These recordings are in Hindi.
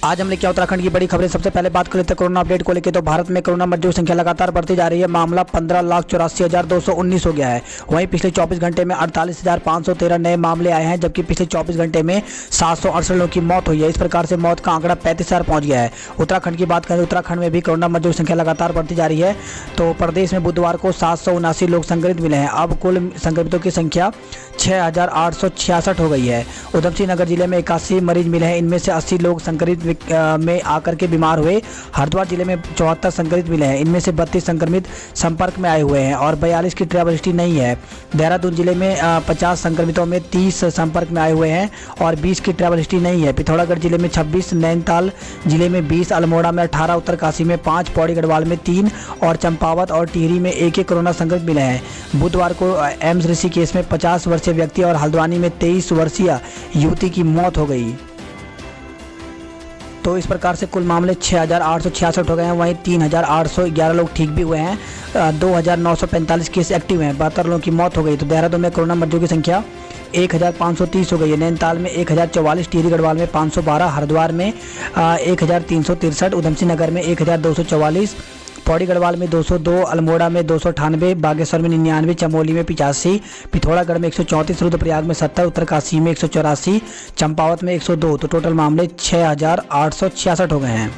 आज हम लेके आए उत्तराखंड की बड़ी खबरें। सबसे पहले बात कर लेते हैं कोरोना अपडेट को लेकर। तो भारत में कोरोना मरीजों की संख्या लगातार बढ़ती जा रही है। मामला 15,84,219 हो गया है। वहीं पिछले 24 घंटे में 48,513 नए मामले आए हैं, जबकि पिछले 24 घंटे में 768 लोगों की मौत हुई है। इस प्रकार से मौत का आंकड़ा 35,000 पहुंच गया है। उत्तराखंड की बात करें, उत्तराखंड में भी कोरोना मरीजों की संख्या लगातार बढ़ती जा रही है। तो प्रदेश में बुधवार को 779 लोग संक्रमित मिले हैं। अब कुल संक्रमितों की संख्या 6,866 हो गई है। उधम सिंह नगर जिले में 81 मरीज मिले हैं। इनमें से 80 लोग संक्रमित में आकर के बीमार हुए। हरिद्वार जिले में 74 संक्रमित मिले हैं। इनमें से 32 संक्रमित संपर्क में आए हुए हैं और 42 की ट्रैवल हिस्ट्री नहीं है। देहरादून जिले में 50 संक्रमितों में 30 संपर्क में आए हुए हैं और 20 की ट्रैवल हिस्ट्री नहीं है। पिथौरागढ़ जिले में 26, नैनीताल जिले में 20, अल्मोड़ा में 18, उत्तरकाशी में 5, पौड़ी गढ़वाल में 3 और चंपावत और टिहरी में एक कोरोना संक्रमित मिले हैं। बुधवार को एम्स ऋषिकेश में 50 वर्षीय व्यक्ति और हल्द्वानी में 23 वर्षीय युवती की मौत हो गई। तो इस प्रकार से कुल मामले 6,866 हो गए हैं। वहीं 3,811 लोग ठीक भी हुए हैं। 2,945 केस एक्टिव हैं। 72 लोगों की मौत हो गई। तो देहरादून में कोरोना मरीजों की संख्या 1,530 हो गई है। नैनीताल में 1,044, टिहरी गढ़वाल में 512, हरिद्वार में 1,363, उधम सिंह नगर में 1,244, पौड़ी गढ़वाल में 202, अल्मोड़ा में 298, बागेश्वर में 99, चमोली में 85, पिथौरागढ़ में 134, रुद्रप्रयाग में 70, उत्तरकाशी में 184, चंपावत में 102। तो टोटल मामले 6,866 हो गए हैं।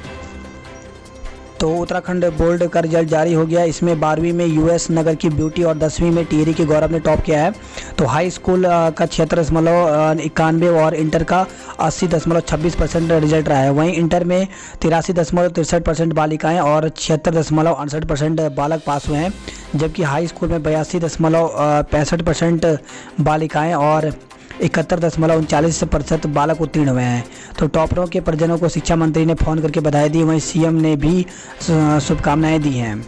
तो उत्तराखंड बोर्ड का रिजल्ट जारी हो गया। इसमें 12वीं में यूएस नगर की ब्यूटी और 10वीं में टिहरी के गौरव ने टॉप किया है। तो हाई स्कूल का 76.91 और इंटर का 80.26% रिजल्ट रहा है। वहीं इंटर में 83.63% बालिकाएं और 76.68% बालक पास हुए हैं, जबकि हाई स्कूल में 82.65% बालिकाएं और 71.39% बालक उत्तीर्ण हुए हैं। तो टॉपरों के परिजनों को शिक्षा मंत्री ने फ़ोन करके बधाई दी। वहीं सीएम ने भी शुभकामनाएं दी हैं।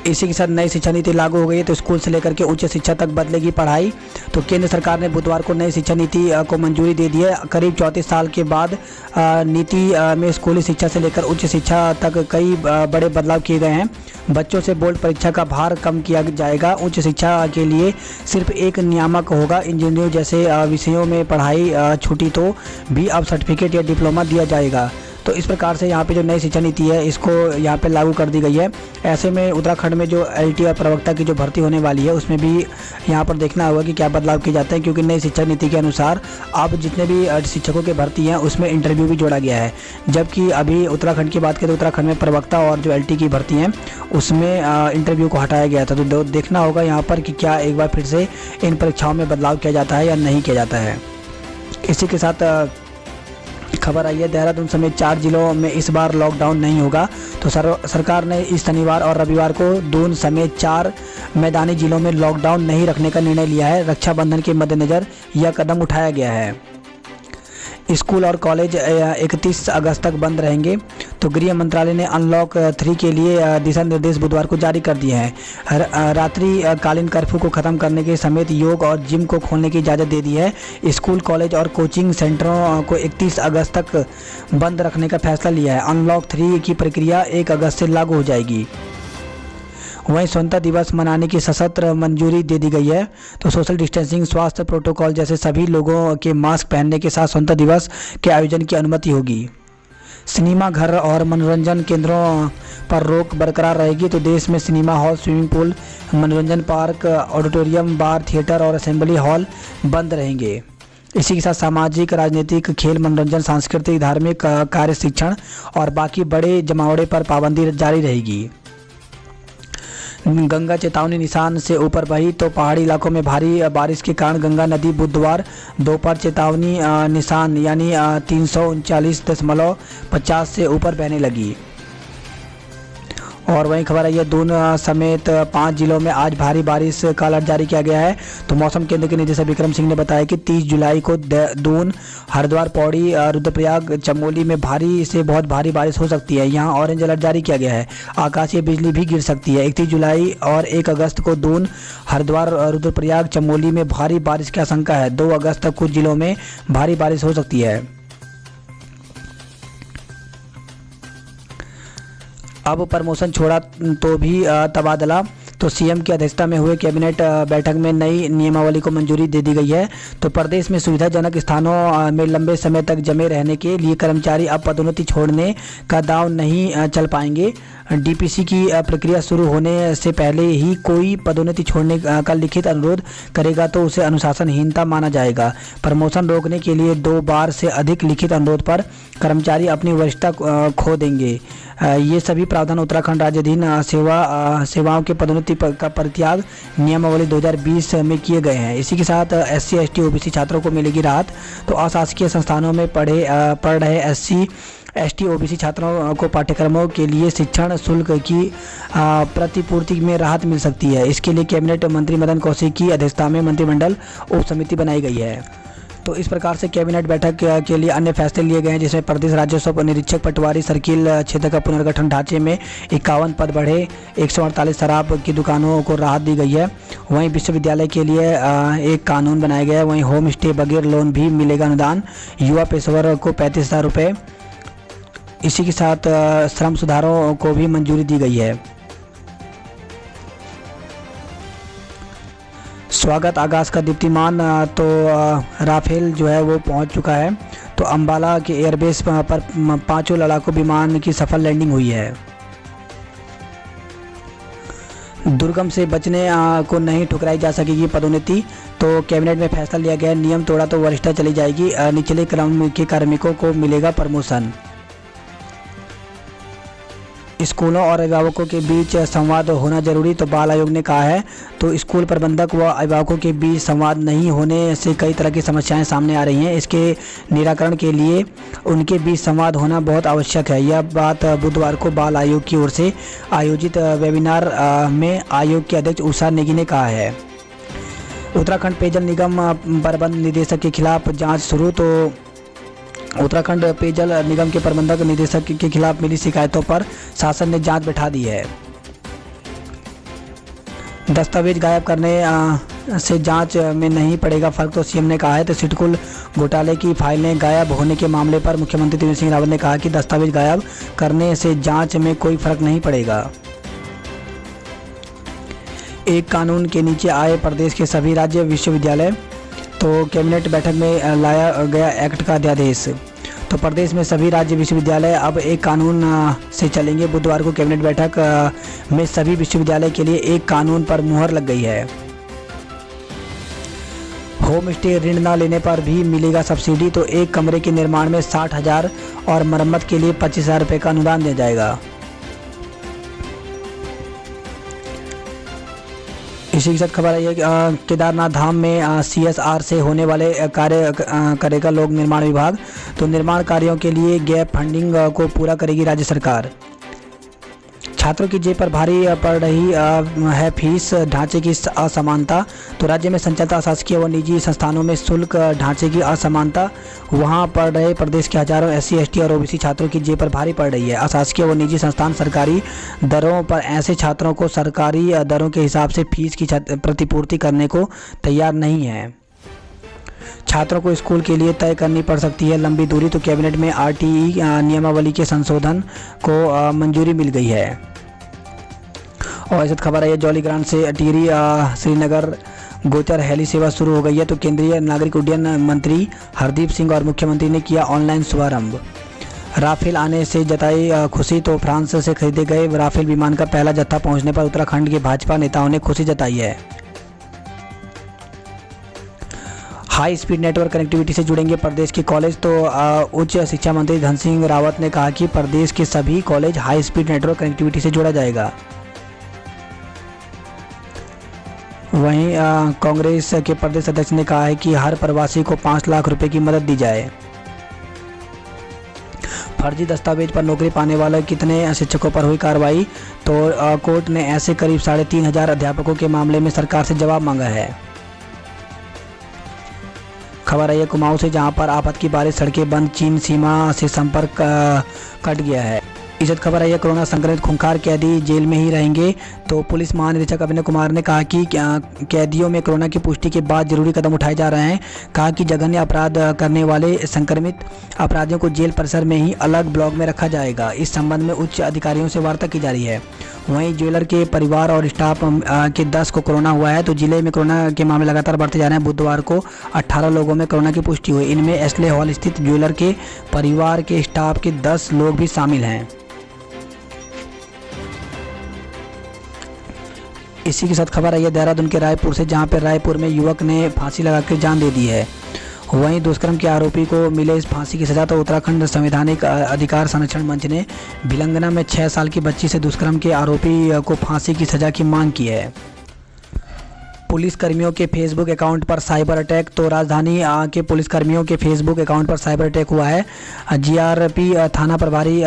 इसी के साथ नई शिक्षा नीति लागू हो गई है। तो स्कूल से लेकर के उच्च शिक्षा तक बदलेगी पढ़ाई। तो केंद्र सरकार ने बुधवार को नई शिक्षा नीति को मंजूरी दे दी है। करीब 34 साल के बाद नीति में स्कूली शिक्षा से लेकर उच्च शिक्षा तक कई बड़े बदलाव किए गए हैं। बच्चों से बोर्ड परीक्षा का भार कम किया जाएगा। उच्च शिक्षा के लिए सिर्फ एक नियामक होगा। इंजीनियरिंग जैसे विषयों में पढ़ाई छूटी तो भी अब सर्टिफिकेट या डिप्लोमा दिया जाएगा। तो इस प्रकार से यहाँ पे जो नई शिक्षा नीति है इसको यहाँ पे लागू कर दी गई है। ऐसे में उत्तराखंड में जो एलटी और प्रवक्ता की जो भर्ती होने वाली है उसमें भी यहाँ पर देखना होगा कि क्या बदलाव किए जाते हैं, क्योंकि नई शिक्षा नीति के अनुसार अब जितने भी शिक्षकों की भर्ती हैं उसमें इंटरव्यू भी जोड़ा गया है। जबकि अभी उत्तराखंड की बात करें तो उत्तराखंड में प्रवक्ता और जो एलटी की भर्ती हैं उसमें इंटरव्यू को हटाया गया था। तो देखना होगा यहाँ पर कि क्या एक बार फिर से इन परीक्षाओं में बदलाव किया जाता है या नहीं किया जाता है। इसी के साथ खबर आई है, देहरादून समेत 4 जिलों में इस बार लॉकडाउन नहीं होगा। तो सरकार ने इस शनिवार और रविवार को दून समेत 4 मैदानी जिलों में लॉकडाउन नहीं रखने का निर्णय लिया है। रक्षाबंधन के मद्देनज़र यह कदम उठाया गया है। स्कूल और कॉलेज 31 अगस्त तक बंद रहेंगे। तो गृह मंत्रालय ने अनलॉक 3 के लिए दिशा निर्देश बुधवार को जारी कर दिए हैं। रात्रि कालीन कर्फ्यू को ख़त्म करने के समेत योग और जिम को खोलने की इजाज़त दे दी है। स्कूल, कॉलेज और कोचिंग सेंटरों को 31 अगस्त तक बंद रखने का फैसला लिया है। अनलॉक 3 की प्रक्रिया 1 अगस्त से लागू हो जाएगी। वहीं स्वतंत्रता दिवस मनाने की सशर्त मंजूरी दे दी गई है। तो सोशल डिस्टेंसिंग, स्वास्थ्य प्रोटोकॉल जैसे सभी लोगों के मास्क पहनने के साथ स्वतंत्रता दिवस के आयोजन की अनुमति होगी। सिनेमा घर और मनोरंजन केंद्रों पर रोक बरकरार रहेगी। तो देश में सिनेमा हॉल, स्विमिंग पूल, मनोरंजन पार्क, ऑडिटोरियम, बार, थिएटर और असेंबली हॉल बंद रहेंगे। इसी के साथ सामाजिक, राजनीतिक, खेल, मनोरंजन, सांस्कृतिक, धार्मिक कार्य, शिक्षण और बाकी बड़े जमावड़े पर पाबंदी जारी रहेगी। गंगा चेतावनी निशान से ऊपर बही। तो पहाड़ी इलाकों में भारी बारिश के कारण गंगा नदी बुधवार दोपहर चेतावनी निशान यानी 339.50 से ऊपर बहने लगी। और वहीं खबर आई है, दून समेत 5 जिलों में आज भारी बारिश का अलर्ट जारी किया गया है। तो मौसम केंद्र के निदेशक विक्रम सिंह ने बताया कि 30 जुलाई को दून, हरिद्वार, पौड़ी, रुद्रप्रयाग, चमोली में भारी से बहुत भारी बारिश हो सकती है। यहां ऑरेंज अलर्ट जारी किया गया है। आकाशीय बिजली भी गिर सकती है। 31 जुलाई और 1 अगस्त को दून, हरिद्वार, रुद्रप्रयाग, चमोली में भारी बारिश की आशंका है। 2 अगस्त तक कुछ जिलों में भारी बारिश हो सकती है। अब प्रमोशन छोड़ा तो भी तबादला। तो सीएम की अध्यक्षता में हुए कैबिनेट बैठक में नई नियमावली को मंजूरी दे दी गई है। तो प्रदेश में सुविधाजनक स्थानों में लंबे समय तक जमे रहने के लिए कर्मचारी अब पदोन्नति छोड़ने का दाव नहीं चल पाएंगे। डीपीसी की प्रक्रिया शुरू होने से पहले ही कोई पदोन्नति छोड़ने का लिखित अनुरोध करेगा तो उसे अनुशासनहीनता माना जाएगा। प्रमोशन रोकने के लिए 2 बार से अधिक लिखित अनुरोध पर कर्मचारी अपनी वरिष्ठता खो देंगे। ये सभी प्रावधान उत्तराखंड राज्याधीन सेवाओं के पदोन्नति का परित्याग नियमावली 2020 में किए गए हैं। इसी के साथ SC ST OBC छात्रों को मिलेगी राहत। तो अशासकीय संस्थानों में पढ़ रहे SC ST OBC छात्रों को पाठ्यक्रमों के लिए शिक्षण शुल्क की प्रतिपूर्ति में राहत मिल सकती है। इसके लिए कैबिनेट मंत्री मदन कौशिक की अध्यक्षता में मंत्रिमंडल उप समिति बनाई गई है। तो इस प्रकार से कैबिनेट बैठक के लिए अन्य फैसले लिए गए हैं, जिसमें प्रदेश राजस्व निरीक्षक पटवारी सर्किल क्षेत्र का पुनर्गठन, ढांचे में 51 पद बढ़े, 148 शराब की दुकानों को राहत दी गई है। वहीं विश्वविद्यालय के लिए एक कानून बनाया गया है। वहीं होम स्टे बगैर लोन भी मिलेगा अनुदान, युवा पेशेवर को 35,000 रुपये। इसी के साथ श्रम सुधारों को भी मंजूरी दी गई है। स्वागत आगाज का दीप्तिमान तो राफेल जो है वो पहुंच चुका है। तो अंबाला के एयरबेस पर 5 लड़ाकू विमान की सफल लैंडिंग हुई है। दुर्गम से बचने को नहीं ठुकराई जा सकेगी पदोन्नति। तो कैबिनेट में फैसला लिया गया, नियम तोड़ा तो वरिष्ठता चली जाएगी, निचले क्रम के कार्मिकों को मिलेगा प्रमोशन। स्कूलों और अभिभावकों के बीच संवाद होना जरूरी, तो बाल आयोग ने कहा है। तो स्कूल प्रबंधक व अभिभावकों के बीच संवाद नहीं होने से कई तरह की समस्याएं सामने आ रही हैं। इसके निराकरण के लिए उनके बीच संवाद होना बहुत आवश्यक है। यह बात बुधवार को बाल आयोग की ओर से आयोजित वेबिनार में आयोग के अध्यक्ष उषा नेगी ने कहा है। उत्तराखंड पेयजल निगम प्रबंध निदेशक के खिलाफ जाँच शुरू। तो उत्तराखंड पेयजल निगम के प्रबंधक निदेशक के खिलाफ मिली शिकायतों पर शासन ने जांच बैठा दी है। दस्तावेज गायब करने से जांच में नहीं पड़ेगा फर्क, तो सीएम ने कहा है। तो सिडकुल घोटाले की फाइलें गायब होने के मामले पर मुख्यमंत्री त्रिवेंद्र सिंह रावत ने कहा कि दस्तावेज गायब करने से जांच में कोई फर्क नहीं पड़ेगा। एक कानून के नीचे आए प्रदेश के सभी राज्य विश्वविद्यालय। तो कैबिनेट बैठक में लाया गया एक्ट का अध्यादेश। तो प्रदेश में सभी राज्य विश्वविद्यालय अब एक कानून से चलेंगे। बुधवार को कैबिनेट बैठक में सभी विश्वविद्यालय के लिए एक कानून पर मुहर लग गई है। होम स्टे ऋण न लेने पर भी मिलेगा सब्सिडी। तो एक कमरे के निर्माण में 60,000 और मरम्मत के लिए 25,000 रुपये का अनुदान दिया जाएगा। इसी के साथ खबर आई है कि केदारनाथ धाम में CSR से होने वाले कार्य करेगा लोक निर्माण विभाग। तो निर्माण कार्यों के लिए गैप फंडिंग को पूरा करेगी राज्य सरकार। छात्रों की जेब पर भारी पड़ रही है फीस ढांचे की असमानता। तो राज्य में संचालित अशासकीय व निजी संस्थानों में शुल्क ढांचे की असमानता, वहां पढ़ रहे प्रदेश के हजारों SC ST और OBC छात्रों की जेब पर भारी पड़ रही है। अशासकीय व निजी संस्थान सरकारी दरों पर ऐसे छात्रों को सरकारी दरों के हिसाब से फीस की प्रतिपूर्ति करने को तैयार नहीं है। छात्रों को स्कूल के लिए तय करनी पड़ सकती है लंबी दूरी। तो कैबिनेट में RTE नियमावली के संशोधन को मंजूरी मिल गई है। और ऐसी खबर है, जॉली ग्रांट से टिहरी श्रीनगर गोचर हेली सेवा शुरू हो गई है। तो केंद्रीय नागरिक उड्डयन मंत्री हरदीप सिंह और मुख्यमंत्री ने किया ऑनलाइन शुभारंभ। राफेल आने से जताई खुशी। तो फ्रांस से खरीदे गए राफेल विमान का पहला जत्था पहुंचने पर उत्तराखंड के भाजपा नेताओं ने खुशी जताई है। हाई स्पीड नेटवर्क कनेक्टिविटी से जुड़ेंगे प्रदेश के कॉलेज। तो उच्च शिक्षा मंत्री धन सिंह रावत ने कहा कि प्रदेश के सभी college high speed network connectivity से जोड़ा जाएगा। वहीं कांग्रेस के प्रदेश अध्यक्ष ने कहा है कि हर प्रवासी को 5 लाख रुपए की मदद दी जाए। फर्जी दस्तावेज पर नौकरी पाने वाले कितने शिक्षकों पर हुई कार्रवाई। तो कोर्ट ने ऐसे करीब 3,500 अध्यापकों के मामले में सरकार से जवाब मांगा है। खबर है कुमाऊं से, जहां पर आफत की बारिश, सड़कें बंद, चीन सीमा से संपर्क कट गया है। इज्जत खबर है, कोरोना संक्रमित खूंखार कैदी जेल में ही रहेंगे। तो पुलिस महानिरीक्षक अभिनव कुमार ने कहा कि कैदियों में कोरोना की पुष्टि के बाद जरूरी कदम उठाए जा रहे हैं। कहा कि जघन्य अपराध करने वाले संक्रमित अपराधियों को जेल परिसर में ही अलग ब्लॉक में रखा जाएगा। इस संबंध में उच्च अधिकारियों से वार्ता की जा रही है। वहीं ज्वेलर के परिवार और स्टाफ के 10 को कोरोना हुआ है। तो जिले में कोरोना के मामले लगातार बढ़ते जा रहे हैं। बुधवार को 18 लोगों में कोरोना की पुष्टि हुई। इनमें एस्ले हॉल स्थित ज्वेलर के परिवार के स्टाफ के 10 लोग भी शामिल हैं। इसी के साथ खबर आई है देहरादून के रायपुर से, जहां पर रायपुर में युवक ने फांसी लगाकर जान दे दी है। वहीं दुष्कर्म के आरोपी को मिले इस फांसी की सजा। तो उत्तराखंड संवैधानिक अधिकार संरक्षण मंच ने भिलंगना में 6 साल की बच्ची से दुष्कर्म के आरोपी को फांसी की सजा की मांग की है। पुलिस कर्मियों के फेसबुक अकाउंट पर साइबर अटैक। तो राजधानी के पुलिस कर्मियों के फेसबुक अकाउंट पर साइबर अटैक हुआ है। जीआरपी थाना प्रभारी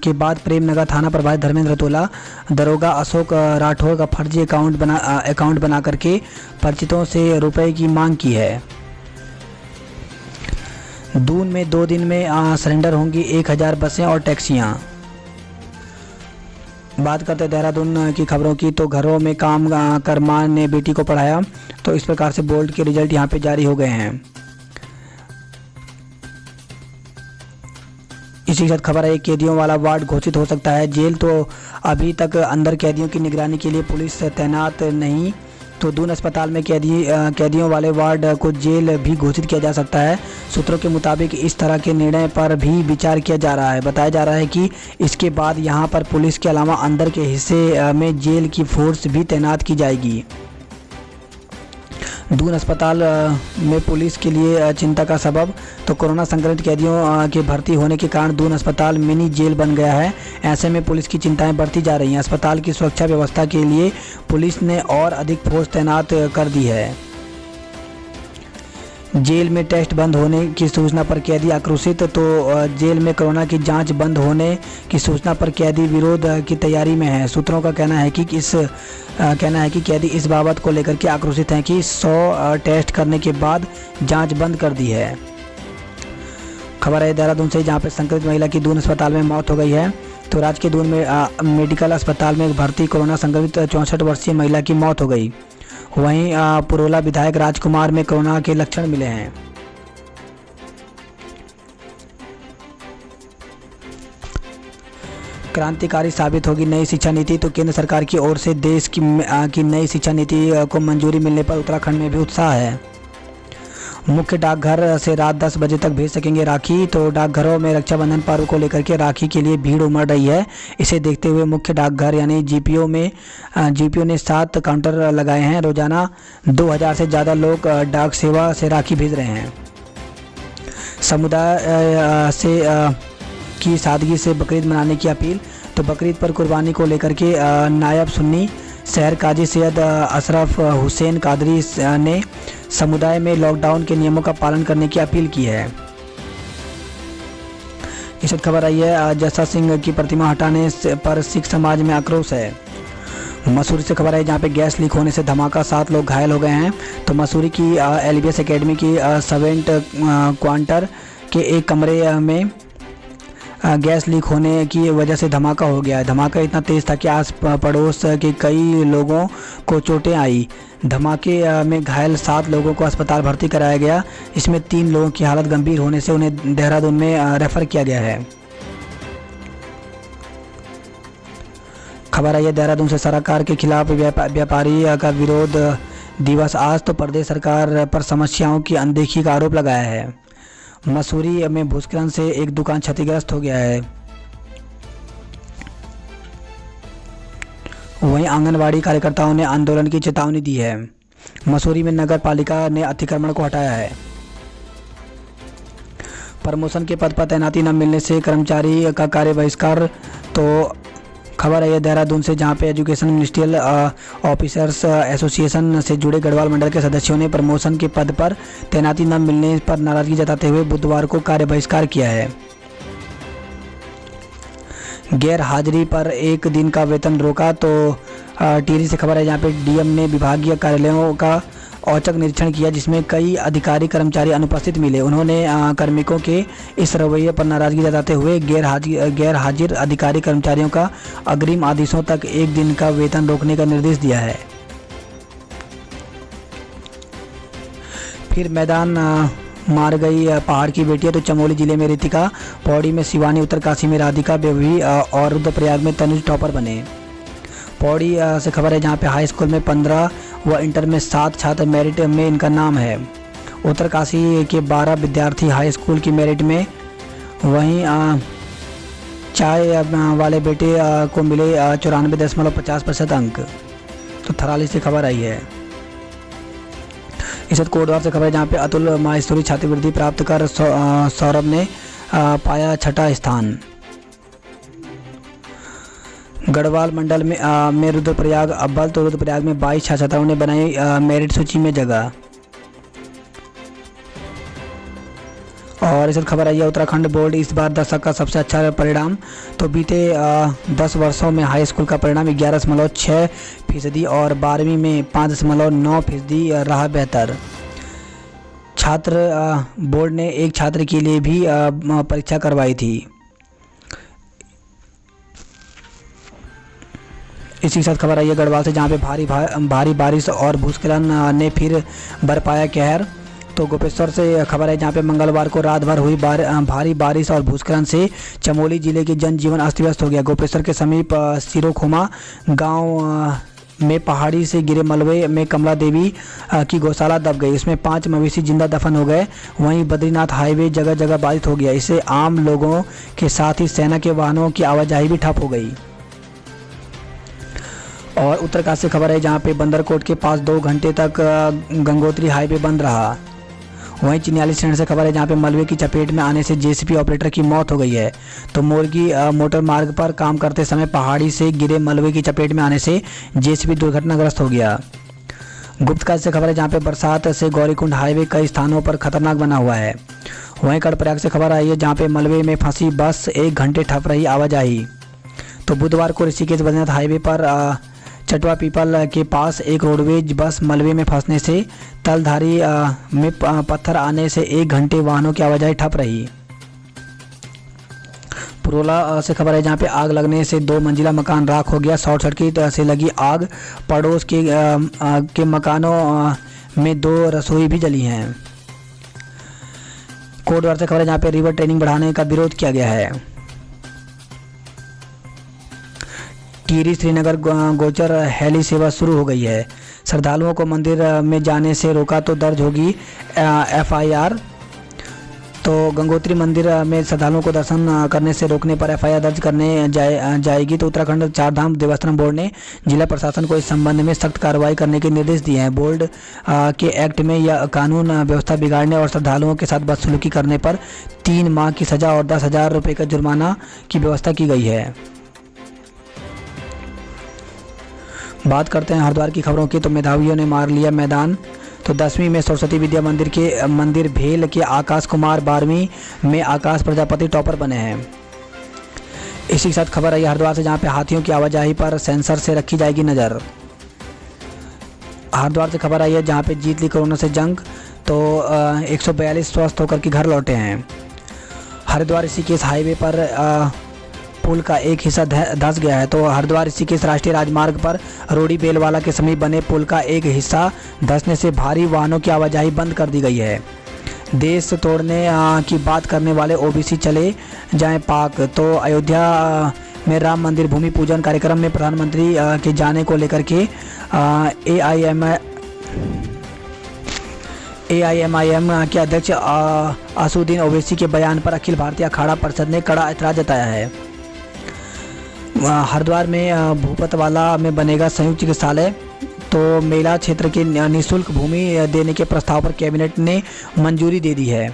के बाद प्रेमनगर थाना प्रभारी धर्मेंद्र तोला, दरोगा अशोक राठौर का फर्जी अकाउंट बना करके परिचितों से रुपए की मांग की है। दून में 2 दिन में सरेंडर होंगी 1000 बसें और टैक्सियां। बात करते हैं देहरादून की खबरों की। तो घरों में काम कर मां ने बेटी को पढ़ाया। तो इस प्रकार से बोर्ड के रिजल्ट यहां पे जारी हो गए हैं। इसी के साथ खबर है कैदियों वाला वार्ड घोषित हो सकता है जेल। तो अभी तक अंदर कैदियों की निगरानी के लिए पुलिस तैनात नहीं। तो दून अस्पताल में कैदियों वाले वार्ड को जेल भी घोषित किया जा सकता है। सूत्रों के मुताबिक इस तरह के निर्णय पर भी विचार किया जा रहा है। बताया जा रहा है कि इसके बाद यहां पर पुलिस के अलावा अंदर के हिस्से में जेल की फोर्स भी तैनात की जाएगी। दून अस्पताल में पुलिस के लिए चिंता का सबब। तो कोरोना संक्रमित कैदियों के भर्ती होने के कारण दून अस्पताल मिनी जेल बन गया है। ऐसे में पुलिस की चिंताएं बढ़ती जा रही हैं। अस्पताल की सुरक्षा व्यवस्था के लिए पुलिस ने और अधिक फोर्स तैनात कर दी है। जेल में टेस्ट बंद होने की सूचना पर कैदी आक्रोशित। तो जेल में कोरोना की जांच बंद होने की सूचना पर कैदी विरोध की तैयारी में है। सूत्रों का कहना है कि कैदी इस बाबत को लेकर के आक्रोशित हैं कि 100 टेस्ट करने के बाद जांच बंद कर दी है। खबर है देहरादून से, जहां पर संक्रमित महिला की दून अस्पताल में मौत हो गई है। तो राज्य के दून में मेडिकल अस्पताल में भर्ती कोरोना संक्रमित 64 वर्षीय महिला की मौत हो गई। वहीं पुरोला विधायक राजकुमार में कोरोना के लक्षण मिले हैं। क्रांतिकारी साबित होगी नई शिक्षा नीति। तो केंद्र सरकार की ओर से देश की नई शिक्षा नीति को मंजूरी मिलने पर उत्तराखंड में भी उत्साह है। मुख्य डाकघर से रात 10 बजे तक भेज सकेंगे राखी। तो डाकघरों में रक्षाबंधन पर्व को लेकर के राखी के लिए भीड़ उमड़ रही है। इसे देखते हुए मुख्य डाकघर यानी जीपीओ ने 7 काउंटर लगाए हैं। रोजाना 2000 से ज़्यादा लोग डाक सेवा से राखी भेज रहे हैं। समुदाय से की सादगी से बकरीद मनाने की अपील। तो बकरीद पर कुर्बानी को लेकर के नायब सुन्नी शहर काजी सैयद अशरफ हुसैन कादरी ने समुदाय में लॉकडाउन के नियमों का पालन करने की अपील की है। इस वक्त खबर आई है जस्सा सिंह की प्रतिमा हटाने पर सिख समाज में आक्रोश है। मसूरी से खबर है, जहां पे गैस लीक होने से धमाका, 7 लोग घायल हो गए हैं। तो मसूरी की एलबीएस एकेडमी की सेवेंट क्वार्टर के एक कमरे में गैस लीक होने की वजह से धमाका हो गया है। धमाका इतना तेज़ था कि आस पड़ोस के कई लोगों को चोटें आई। धमाके में घायल 7 लोगों को अस्पताल भर्ती कराया गया। इसमें 3 लोगों की हालत गंभीर होने से उन्हें देहरादून में रेफर किया गया है। खबर आई है देहरादून से, सरकार के खिलाफ व्यापारी का विरोध दिवस आज। तो प्रदेश सरकार पर समस्याओं की अनदेखी का आरोप लगाया है। मसूरी में भूस्खलन से एक दुकान क्षतिग्रस्त हो गया है। वहीं आंगनवाड़ी कार्यकर्ताओं ने आंदोलन की चेतावनी दी है। मसूरी में नगर पालिका ने अतिक्रमण को हटाया है। प्रमोशन के पद पर तैनाती न मिलने से कर्मचारी का कार्य बहिष्कार। तो खबर है देहरादून से, जहां पे एजुकेशन मिनिस्ट्रियल ऑफिसर्स एसोसिएशन से जुड़े गढ़वाल मंडल के सदस्यों ने प्रमोशन के पद पर तैनाती न मिलने पर नाराजगी जताते हुए बुधवार को कार्य बहिष्कार किया है। गैर हाजिरी पर 1 दिन का वेतन रोका। तो टिहरी से खबर है, जहां पे डीएम ने विभागीय कार्यालयों का औचक निरीक्षण किया, जिसमें कई अधिकारी कर्मचारी अनुपस्थित मिले। उन्होंने कार्मिकों के इस रवैये पर नाराजगी जताते हुए गैर हाजिर अधिकारी कर्मचारियों का अग्रिम आदेशों तक 1 दिन का वेतन रोकने का निर्देश दिया है। फिर मैदान मार गई पहाड़ की बेटियां। तो चमोली जिले में रितिका, पौड़ी में शिवानी, उत्तरकाशी में राधिका, बेवही और रुद्रप्रयाग में तनुज टॉपर बने। पौड़ी से खबर है जहाँ पे हाई स्कूल में 15 व इंटर में 7 छात्र मेरिट में इनका नाम है। उत्तरकाशी के 12 विद्यार्थी हाई स्कूल की मेरिट में। वहीं चाय वाले बेटे को मिले 94.50% अंक। तो थराली से खबर आई है। इस कोटद्वार से खबर है जहाँ पे अतुल माहेश्वरी छात्रवृत्ति प्राप्त कर सौरभ ने पाया 6ठा स्थान। गढ़वाल मंडल में रुद्रप्रयाग अव्वल, तो रुद्रप्रयाग में 22 छात्राओं ने बनाई मेरिट सूची में जगह। और इस खबर आई है उत्तराखंड बोर्ड इस बार दशक का सबसे अच्छा परिणाम। तो बीते 10 वर्षों में हाई स्कूल का परिणाम 11.6% और 12वीं में 5.9% रहा बेहतर। छात्र बोर्ड ने एक छात्र के लिए भी परीक्षा करवाई थी। इसी के साथ खबर आई है गढ़वाल से जहाँ पे भारी बारिश और भूस्खलन ने फिर बरपाया कहर। तो गोपेश्वर से खबर है जहाँ पे मंगलवार को रात भर हुई भारी बारिश और भूस्खलन से चमोली जिले के जनजीवन अस्त व्यस्त हो गया। गोपेश्वर के समीप सिरोखुमा गांव में पहाड़ी से गिरे मलबे में कमला देवी की गौशाला दब गई। इसमें 5 मवेशी जिंदा दफन हो गए। वहीं बद्रीनाथ हाईवे जगह जगह बाधित हो गया। इससे आम लोगों के साथ ही सेना के वाहनों की आवाजाही भी ठप हो गई। और उत्तरकाशी से खबर है जहाँ पे बंदरकोट के पास 2 घंटे तक गंगोत्री हाईवे बंद रहा। वहीं चिन्याली स्टैंड से खबर है जहाँ पे मलबे की चपेट में आने से जेसीबी ऑपरेटर की मौत हो गई है। तो मोरगी मोटर मार्ग पर काम करते समय पहाड़ी से गिरे मलबे की चपेट में आने से जेसीबी दुर्घटनाग्रस्त हो गया। गुप्तकाशी से खबर है जहाँ पे बरसात से गौरीकुंड हाईवे कई स्थानों पर खतरनाक बना हुआ है। वहीं कर्णप्रयाग से खबर आई है जहाँ पे मलबे में फंसी बस 1 घंटे ठप रही आवाजाही। तो बुधवार को ऋषिकेश बद्रीनाथ हाईवे पर चटवा पीपल के पास एक रोडवेज बस मलबे में फंसने से तलधारी में पत्थर आने से 1 घंटे वाहनों की आवाजाही ठप रही। पुरोला से खबर है जहाँ पे आग लगने से 2 मंजिला मकान राख हो गया। शॉर्ट सर्किट से लगी आग पड़ोस के मकानों में 2 रसोई भी जली हैं। कोटद्वार से खबर है जहाँ पे रिवर ट्रेनिंग बढ़ाने का विरोध किया गया है। टिहरी श्रीनगर गोचर हेली सेवा शुरू हो गई है। श्रद्धालुओं को मंदिर में जाने से रोका तो दर्ज होगी FIR। तो गंगोत्री मंदिर में श्रद्धालुओं को दर्शन करने से रोकने पर FIR दर्ज करने जाएगी। तो उत्तराखंड 4 धाम देवस्थानम बोर्ड ने जिला प्रशासन को इस संबंध में सख्त कार्रवाई करने के निर्देश दिए हैं। बोर्ड के एक्ट में यह कानून व्यवस्था बिगाड़ने और श्रद्धालुओं के साथ बदसलूकी करने पर 3 माह की सजा और 10,000 रुपये का जुर्माना की व्यवस्था की गई है। बात करते हैं हरिद्वार की खबरों की। तो मेधावियों ने मार लिया मैदान। तो 10वीं में सरस्वती विद्या मंदिर भेल के आकाश कुमार, 12वीं में आकाश प्रजापति टॉपर बने हैं। इसी के साथ खबर आई हरिद्वार से जहां पे हाथियों की आवाजाही पर सेंसर से रखी जाएगी नज़र। हरिद्वार से खबर आई है जहां पे जीत ली कोरोना से जंग। तो 142 स्वस्थ होकर के घर लौटे हैं। हरिद्वार ऋषिकेश हाईवे पर पुल का एक हिस्सा धंस गया है। तो हरिद्वार ऋषिकेश राष्ट्रीय राजमार्ग पर रोडी बेलवाला के समीप बने पुल का एक हिस्सा धंसने से भारी वाहनों की आवाजाही बंद कर दी गई है। देश तोड़ने की बात करने वाले OBC चले जाएं पाक। तो अयोध्या में राम मंदिर भूमि पूजन कार्यक्रम में प्रधानमंत्री के जाने को लेकर के AIMIM के अध्यक्ष असुद्दीन ओवैसी के बयान पर अखिल भारतीय अखाड़ा परिषद ने कड़ा ऐतराज जताया है। हरिद्वार में भूपतवाला में बनेगा संयुक्त चिकित्सालय। तो मेला क्षेत्र के निःशुल्क भूमि देने के प्रस्ताव पर कैबिनेट ने मंजूरी दे दी है।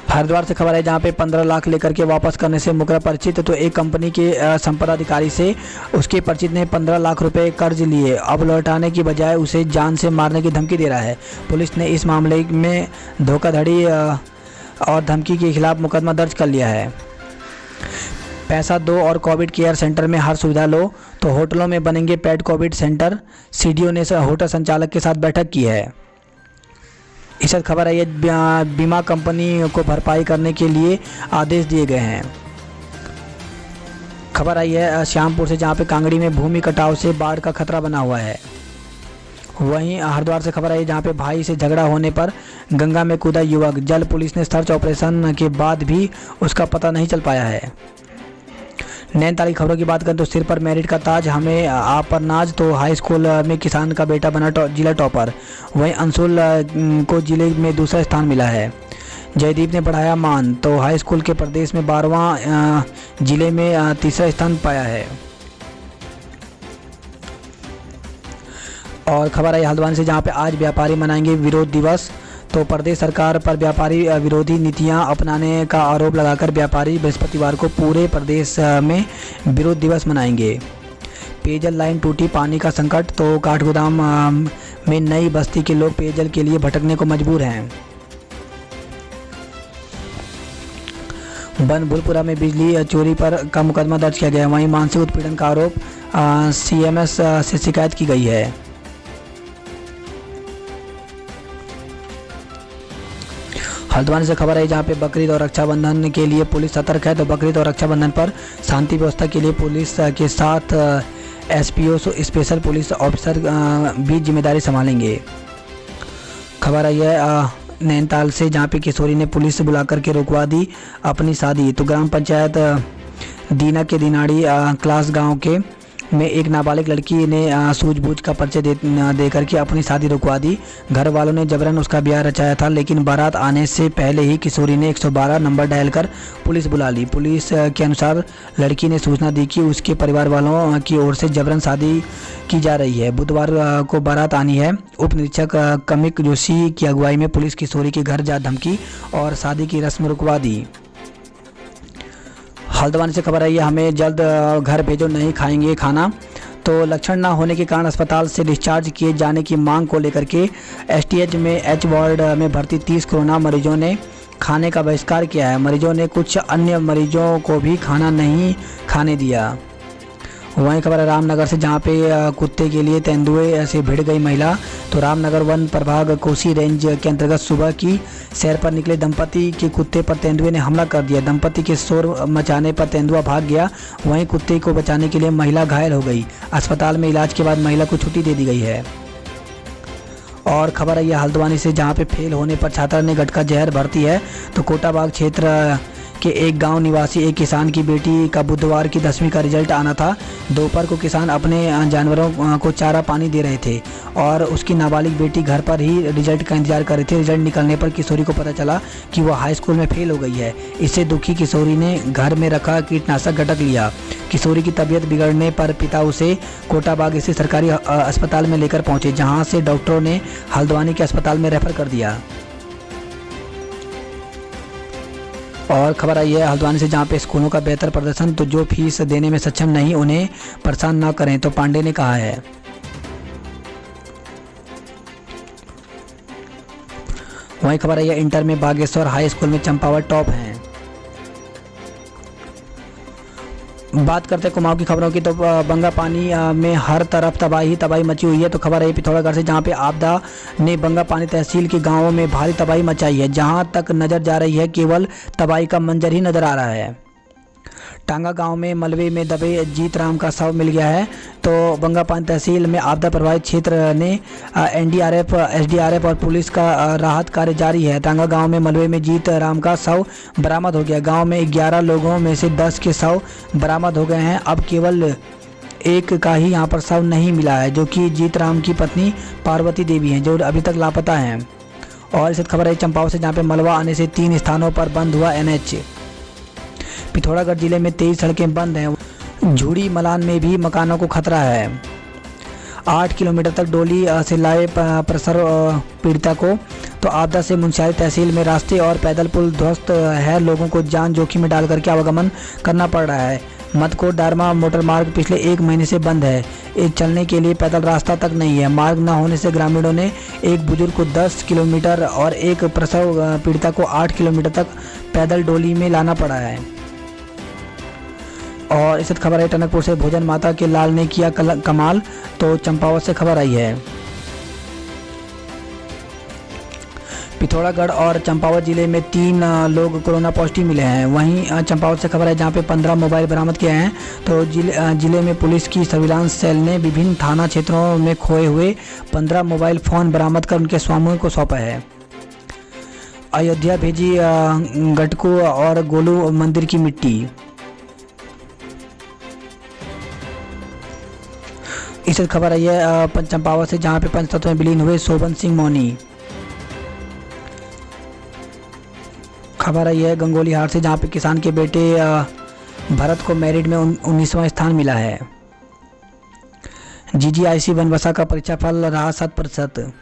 हरिद्वार से खबर है जहां पे 15 लाख लेकर के वापस करने से मुकर्रर परिचित। तो एक कंपनी के संपदा अधिकारी से उसके परिचित ने 15 लाख रुपए कर्ज लिए। अब लौटाने की बजाय उसे जान से मारने की धमकी दे रहा है। पुलिस ने इस मामले में धोखाधड़ी और धमकी के खिलाफ मुकदमा दर्ज कर लिया है। पैसा दो और कोविड केयर सेंटर में हर सुविधा लो। तो होटलों में बनेंगे पेड कोविड सेंटर। CDO ने होटल संचालक के साथ बैठक की है। इस खबर है ये बीमा कंपनी को भरपाई करने के लिए आदेश दिए गए हैं। खबर आई है श्यामपुर से जहां पे कांगड़ी में भूमि कटाव से बाढ़ का खतरा बना हुआ है। वहीं हरिद्वार से खबर आई जहां पे भाई से झगड़ा होने पर गंगा में कूदा युवक। जल पुलिस ने सर्च ऑपरेशन के बाद भी उसका पता नहीं चल पाया है। नैनीताल की खबरों की बात करें तो सिर पर मेरिट का ताज, हमें आप पर नाज। तो हाई स्कूल में किसान का बेटा बना जिला टॉपर। वहीं अंशुल को जिले में दूसरा स्थान मिला है। जयदीप ने बढ़ाया मान। तो हाई स्कूल के प्रदेश में 12वां, जिले में तीसरा स्थान पाया है। और खबर आई हल्द्वानी से, जहां पे आज व्यापारी मनाएंगे विरोध दिवस। तो प्रदेश सरकार पर व्यापारी विरोधी नीतियां अपनाने का आरोप लगाकर व्यापारी बृहस्पतिवार को पूरे प्रदेश में विरोध दिवस मनाएंगे। पेयजल लाइन टूटी, पानी का संकट। तो काठगोदाम में नई बस्ती के लोग पेयजल के लिए भटकने को मजबूर हैं। बनभूलपुरा में बिजली चोरी पर का मुकदमा दर्ज किया गया। वहीं मानसिक उत्पीड़न का आरोप CMS से शिकायत की गई है। हल्द्वानी से खबर है, जहां पे बकरीद और रक्षाबंधन के लिए पुलिस सतर्क है। तो बकरीद और रक्षाबंधन पर शांति व्यवस्था के लिए पुलिस के साथ SPO स्पेशल पुलिस ऑफिसर भी जिम्मेदारी संभालेंगे। खबर आई है नैनीताल से, जहां पे किशोरी ने पुलिस से बुलाकर के रुकवा दी अपनी शादी। तो ग्राम पंचायत दीना के दिनाड़ी क्लास गांव के में एक नाबालिग लड़की ने सूझबूझ का परिचय दे करके अपनी शादी रुकवा दी। घर वालों ने जबरन उसका ब्याह रचाया था, लेकिन बारात आने से पहले ही किशोरी ने 112 नंबर डायल कर पुलिस बुला ली। पुलिस के अनुसार लड़की ने सूचना दी कि उसके परिवार वालों की ओर से जबरन शादी की जा रही है। बुधवार को बारात आनी है। उप निरीक्षक कमिक जोशी की अगुवाई में पुलिस किशोरी के घर जा धमकी और शादी की रस्म रुकवा दी। हल्द्वानी से खबर आई है, हमें जल्द घर भेजो, नहीं खाएंगे खाना। तो लक्षण न होने के कारण अस्पताल से डिस्चार्ज किए जाने की मांग को लेकर के STH में H वार्ड में भर्ती 30 कोरोना मरीजों ने खाने का बहिष्कार किया है। मरीजों ने कुछ अन्य मरीजों को भी खाना नहीं खाने दिया। वहीं खबर है रामनगर से, जहां पे कुत्ते के लिए तेंदुए से भिड़ गई महिला। तो रामनगर वन प्रभाग कोसी रेंज के अंतर्गत सुबह की सैर पर निकले दंपति के कुत्ते पर तेंदुए ने हमला कर दिया। दंपति के शोर मचाने पर तेंदुआ भाग गया। वहीं कुत्ते को बचाने के लिए महिला घायल हो गई। अस्पताल में इलाज के बाद महिला को छुट्टी दे दी गई है। और खबर है यह हल्द्वानी से, जहां पे फेल होने पर छात्रा ने गटका जहर भर्ती है। तो कोटाबाग क्षेत्र के एक गांव निवासी एक किसान की बेटी का बुधवार की 10वीं का रिजल्ट आना था। दोपहर को किसान अपने जानवरों को चारा पानी दे रहे थे और उसकी नाबालिग बेटी घर पर ही रिजल्ट का इंतजार कर रही थी। रिजल्ट निकलने पर किशोरी को पता चला कि वह हाई स्कूल में फेल हो गई है। इससे दुखी किशोरी ने घर में रखा कीटनाशक घटक लिया। किशोरी की तबीयत बिगड़ने पर पिता उसे कोटाबाग स्थित सरकारी अस्पताल में लेकर पहुंचे, जहां से डॉक्टरों ने हल्द्वानी के अस्पताल में रेफर कर दिया। और खबर आई है हल्द्वानी से, जहां पे स्कूलों का बेहतर प्रदर्शन, तो जो फीस देने में सक्षम नहीं उन्हें परेशान न करें। तो पांडे ने कहा है। वहीं खबर आई है इंटर में बागेश्वर हाई स्कूल में चंपावत टॉप हैं। बात करते हैं कुमाऊं की खबरों की। तो बंगा पानी में हर तरफ तबाही मची हुई है। तो खबर है पिथौरागढ़ से, जहां पे आपदा ने बंगा पानी तहसील के गांवों में भारी तबाही मचाई है। जहां तक नजर जा रही है केवल तबाही का मंजर ही नजर आ रहा है। टांगा गांव में मलबे में दबे जीत राम का शव मिल गया है। तो बंगा पानी तहसील में आपदा प्रभावित क्षेत्र ने NDRF, SDRF और पुलिस का राहत कार्य जारी है। टांगा गांव में मलबे में जीत राम का शव बरामद हो गया। गांव में 11 लोगों में से 10 के शव बरामद हो गए हैं। अब केवल एक का ही यहां पर शव नहीं मिला है, जो कि जीत राम की पत्नी पार्वती देवी हैं, जो अभी तक लापता हैं। और इस खबर है चंपावत से, जहाँ पे मलबा आने से 3 स्थानों पर बंद हुआ NH। पिथौरागढ़ जिले में 23 सड़कें बंद हैं। झूड़ी मलान में भी मकानों को खतरा है। 8 किलोमीटर तक डोली से लाए प्रसर पीड़िता को। तो आपदा से मुंशियारी तहसील में रास्ते और पैदल पुल ध्वस्त है। लोगों को जान जोखिम में डाल करके आवागमन करना पड़ रहा है। मदकोट डारमा मोटर मार्ग पिछले 1 महीने से बंद है। एक चलने के लिए पैदल रास्ता तक नहीं है। मार्ग न होने से ग्रामीणों ने एक बुजुर्ग को 10 किलोमीटर और एक प्रसव पीड़िता को 8 किलोमीटर तक पैदल डोली में लाना पड़ा है। और इस खबर है टनकपुर से, भोजन माता के लाल ने किया कमाल। तो चंपावत से खबर आई है। पिथौरागढ़ और चंपावत जिले में 3 लोग कोरोना पॉजिटिव मिले हैं। वहीं चंपावत से खबर है, जहां पे 15 मोबाइल बरामद किए हैं। तो जिले में पुलिस की सर्विलांस सेल ने विभिन्न थाना क्षेत्रों में खोए हुए 15 मोबाइल फोन बरामद कर उनके स्वामियों को सौंपा है। अयोध्या भेजी गटकू और गोलू मंदिर की मिट्टी। इससे खबर आई है पंचम्पावत से, जहां पे पंचतत्व में विलीन हुए शोभन सिंह मौनी। खबर आई है गंगोली हाट से, जहां पे किसान के बेटे भरत को मेरिट में 19वां स्थान मिला है। GGIC बनबसा का परीक्षा फल रहा 7%।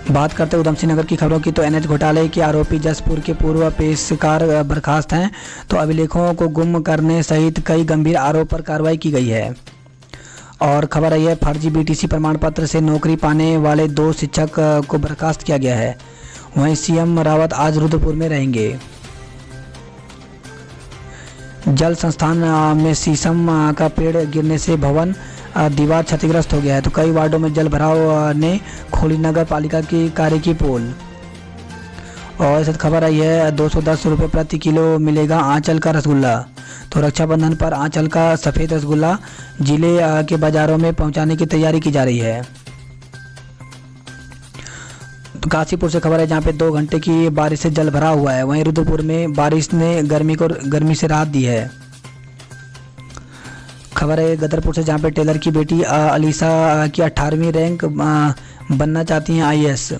बात करते हैं उधमसिंह नगर की खबरों की, तो NH घोटाले के आरोपी जसपुर के पूर्व पेशकार बर्खास्त हैं, तो अभिलेखों को गुम करने सहित कई गंभीर आरोप पर कार्रवाई की गई है। और खबर आई है फर्जी BTC प्रमाण पत्र से नौकरी पाने वाले 2 शिक्षक को बर्खास्त किया गया है। वहीं CM रावत आज रुद्रपुर में रहेंगे। जल संस्थान में शीशम का पेड़ गिरने से भवन दीवार क्षतिग्रस्त हो गया है, तो कई वार्डों में जल भराव ने खोली नगर पालिका की कार्य की पोल। और इस खबर आई है 210 रुपये प्रति किलो मिलेगा आंचल का रसगुल्ला, तो रक्षाबंधन पर आंचल का सफ़ेद रसगुल्ला जिले के बाज़ारों में पहुंचाने की तैयारी की जा रही है। तो काशीपुर से खबर है, जहां पे 2 घंटे की बारिश से जल भरा हुआ है। वहीं रुद्रपुर में बारिश ने गर्मी से राहत दी है। खबर है गदरपुर से, जहां पे टेलर की बेटी अलीसा की 18वीं रैंक बनना चाहती हैं IAS।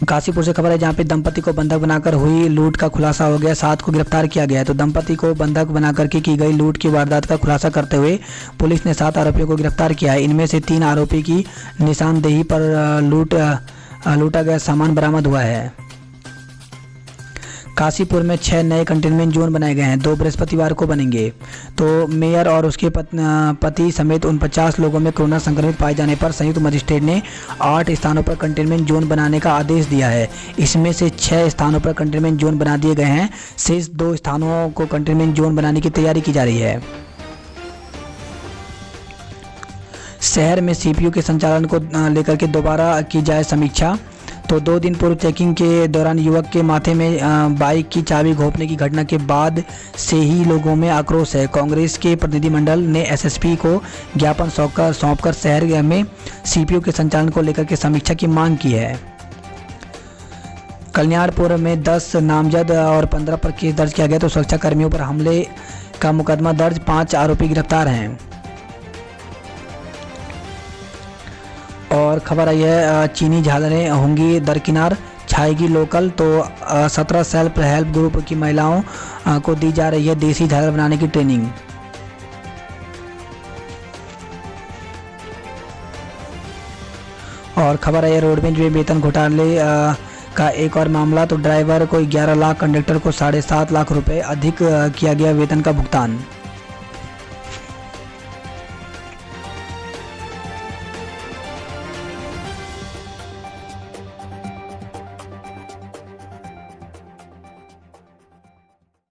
काशीपुर से खबर है, जहां पे दंपति को बंधक बनाकर हुई लूट का खुलासा हो गया, 7 को गिरफ्तार किया गया है। तो दंपति को बंधक बनाकर के की गई लूट की वारदात का खुलासा करते हुए पुलिस ने 7 आरोपियों को गिरफ्तार किया है। इनमें से 3 आरोपी की निशानदेही पर लूटा गया सामान बरामद हुआ है। काशीपुर में 6 नए कंटेनमेंट जोन बनाए गए हैं, 2 बृहस्पतिवार को बनेंगे। तो मेयर और उसके पति समेत 49 लोगों में कोरोना संक्रमित पाए जाने पर संयुक्त मजिस्ट्रेट ने 8 स्थानों पर कंटेनमेंट जोन बनाने का आदेश दिया है। इसमें से 6 स्थानों पर कंटेनमेंट जोन बना दिए गए हैं, शेष 2 स्थानों को कंटेनमेंट जोन बनाने की तैयारी की जा रही है। शहर में CPU के संचालन को लेकर के दोबारा की जाए समीक्षा। तो 2 दिन पूर्व चेकिंग के दौरान युवक के माथे में बाइक की चाबी घोंपने की घटना के बाद से ही लोगों में आक्रोश है। कांग्रेस के प्रतिनिधिमंडल ने SSP को ज्ञापन सौंपकर शहर में CPU के संचालन को लेकर के समीक्षा की मांग की है। कल्याणपुर में 10 नामजद और 15 पर केस दर्ज किया गया, तो सुरक्षा कर्मियों पर हमले का मुकदमा दर्ज, 5 आरोपी गिरफ्तार हैं। और खबर आई है चीनी झालरें होंगी दरकिनार, छाएगी लोकल। तो 17 सेल्फ हेल्प ग्रुप की महिलाओं को दी जा रही है देसी झालर बनाने की ट्रेनिंग। और खबर है रोडवेज में वेतन घोटाले का एक और मामला, तो ड्राइवर को 11 लाख, कंडक्टर को 7.5 लाख रुपए अधिक किया गया वेतन का भुगतान।